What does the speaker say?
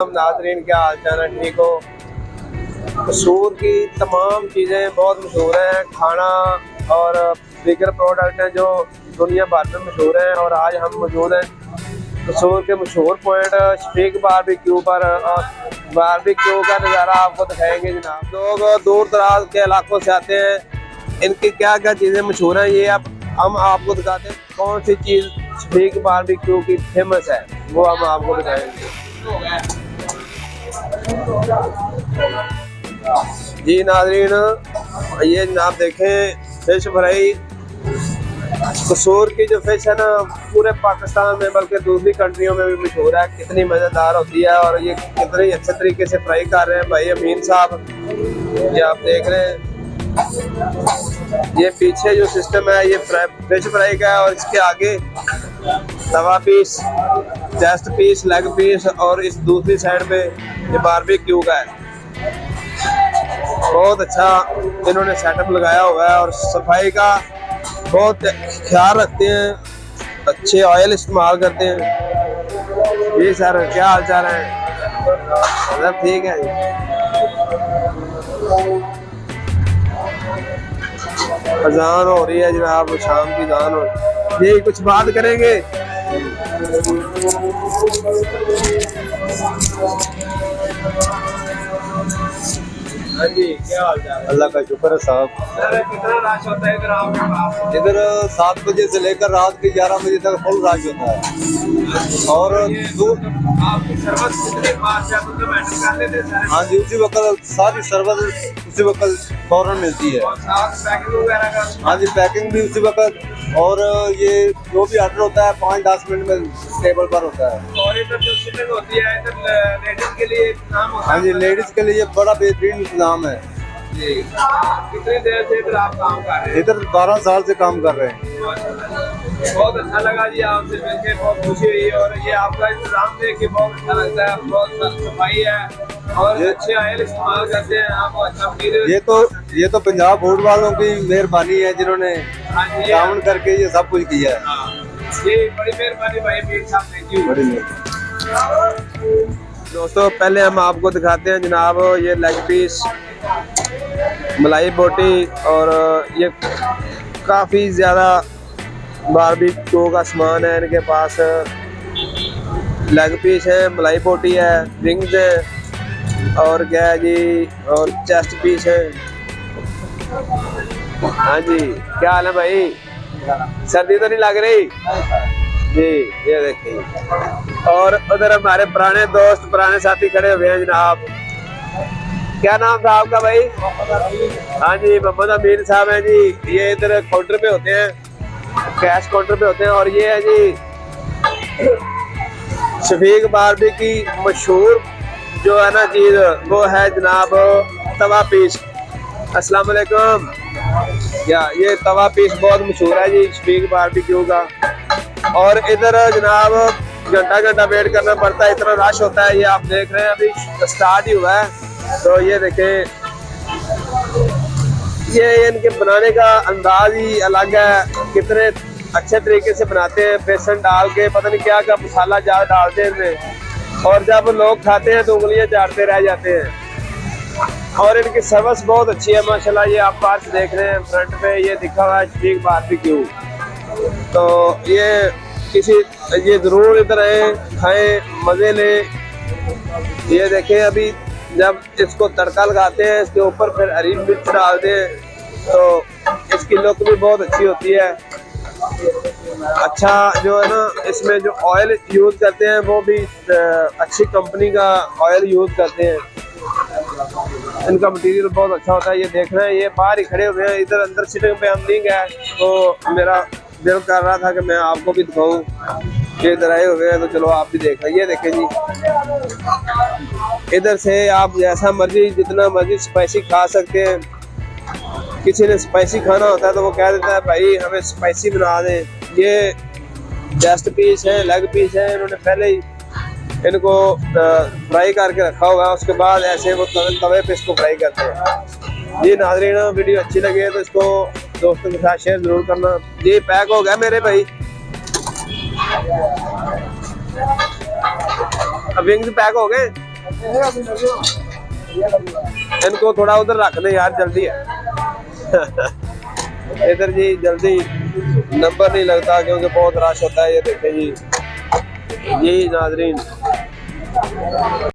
नाजरीन क्या हाल चाल है, ठीक हो। कसूर की तमाम चीज़ें बहुत मशहूर हैं, खाना और दीगर प्रोडक्ट हैं जो दुनिया भर में मशहूर हैं। और आज हम मौजूद हैं कसूर के मशहूर पॉइंट शफीक बारबेक्यू पर। और बारबेक्यू का नज़ारा आपको दिखाएंगे जनाब। लोग दूर दराज के इलाकों से आते हैं, इनकी क्या क्या चीज़ें मशहूर हैं ये हम आपको दिखाते हैं। कौन सी चीज़ शफीक बारबेक्यू की फेमस है वो हम आपको दिखाएंगे। जी नाजरीन, ये जनाब देखें फिश फ्राई। कसूर की जो फिश है ना पूरे पाकिस्तान में बल्कि दूसरी कंट्रियों में भी मशहूर है। कितनी मज़ेदार होती है और ये कितने अच्छे तरीके से फ्राई कर रहे हैं भाई अमीन साहब। ये आप देख रहे हैं, ये पीछे जो सिस्टम है ये फिश फ्राई का है और इसके आगे तवा piece, chest piece, leg piece और इस दूसरी साइड पे ये बारबेक्यू का है। बहुत अच्छा इन्होंने सेटअप लगाया हुआ है और सफाई का बहुत ख्याल रखते हैं, अच्छे ऑयल इस्तेमाल करते हैं। जी सर क्या हाल चाल है? सब ठीक है जी। अजान हो रही है जनाब, शाम की अजान हो रही है। जी कुछ बात करेंगे? हाँ जी क्या हाल चाल है? अल्लाह का शुक्र है साहब। कितना रश होता है इधर आपके पास? इधर 7 बजे से लेकर रात के 11 बजे तक फुल रश होता है। और आपकी सर्विस कितनी फास्ट है, मतलब हैंडल कर लेते हैं? हाँ जी, उसी वक्त सारी सर्विस उसी वक्त फौरन मिलती है। और साथ पैकिंग वगैरह का? हाँ जी, पैकिंग भी उसी वक्त। और ये जो भी ऑर्डर होता है 5-10 मिनट में टेबल पर होता है। और इधर जो शिपिंग होती है इधर लेडीज के लिए काम होता है? हाँ जी, लेडीज के लिए बड़ा बेहतरीन इंतजाम है जी। कितनी देर से इधर आप काम कर रहे हैं? इधर 12 साल से काम कर रहे हैं। बहुत अच्छा लगा जी आपसे मिलकर, बहुत खुशी हुई। और ये आपका इंतजाम देख के बहुत अच्छा लगता है, बहुत सफाई है और अच्छे ऑयल इस्तेमाल करते हैं आप। अच्छा ये तो पंजाब फूड वालों की मेहरबानी है जिन्होंने ताउन करके ये सब कुछ किया है। जी बड़ी मेहरबानी भाई मीर साहब, थैंक यू। बड़ी मेहरबानी। दोस्तों पहले हम आपको दिखाते हैं जनाब ये लेग पीस, मलाई बोटी और ये काफ़ी ज़्यादा बारबेक्यू का सामान है इनके पास। लेग पीस है, मलाई बोटी है, विंग्स है और क्या है जी, और चेस्ट पीस है। हाँ जी क्या हाल है भाई? सर्दी तो नहीं लग रही जी? ये देखिए। और उधर हमारे पुराने दोस्त, पुराने साथी खड़े हुए हैं जनाब। क्या नाम था आपका भाई? हाँ जी मोहम्मद अमीन साहब हैं जी। ये इधर काउंटर पे होते हैं, कैश काउंटर पे होते हैं। और ये है जी शफीक बारबेक्यू की मशहूर जो है ना चीज़ वो है जनाब तवा पीस। अस्सलाम वालेकुम। ये तवा पीस बहुत मशहूर है जी शफीक बारबेक्यू का। और इधर जनाब घंटा घंटा वेट करना पड़ता है, इतना रश होता है। ये आप देख रहे हैं अभी स्टार्ट ही हुआ है। तो ये देखें, ये इनके बनाने का अंदाज ही अलग है, कितने अच्छे तरीके से बनाते हैं। बेसन डाल के पता नहीं क्या क्या मसाला ज़्यादा डालते हैं इनमें, और जब लोग खाते हैं तो उंगलियां चाटते रह जाते हैं। और इनकी सर्विस बहुत अच्छी है माशाल्लाह। ये आप पास देख रहे हैं फ्रंट पे ये दिखा हुआ है शफीक बारबेक्यू। तो ये ज़रूर इधर आए, खाएँ, मज़े लें। ये देखें अभी जब इसको तड़का लगाते हैं इसके ऊपर फिर हरी मिर्च डालते हैं तो इसकी लुक भी बहुत अच्छी होती है। अच्छा जो है ना इसमें जो ऑयल यूज़ करते हैं वो भी अच्छी कंपनी का ऑयल यूज़ करते हैं। इनका मटेरियल बहुत अच्छा होता है। ये देख रहे हैं ये बाहर ही खड़े हुए हैं, इधर अंदर सिटिंग पे हम नहीं गए तो मेरा दिल कर रहा था कि मैं आपको भी दिखाऊं। ये इधर आए हुए हैं तो चलो आप भी देख रहे हैं। ये देखें जी, इधर से आप जैसा मर्जी जितना मर्जी स्पाइसी खा सकते हैं। किसी ने स्पाइसी खाना होता है तो वो कह देता है भाई हमें स्पाइसी बना दें। ये चेस्ट पीस है, लेग पीस है, इन्होंने पहले ही इनको फ्राई करके रखा हुआ है, उसके बाद ऐसे वो तवे पे इसको फ्राई करते हैं। ये नाज़रीन वीडियो अच्छी लगे तो इसको दोस्तों के साथ शेयर जरूर करना। ये पैक हो गया मेरे भाई। विंग्स पैक हो गए। इनको थोड़ा उधर रख दे यार, जल्दी है। इधर जी जल्दी नंबर नहीं लगता क्योंकि बहुत रश होता है। ये देखें जी, यही नाजरीन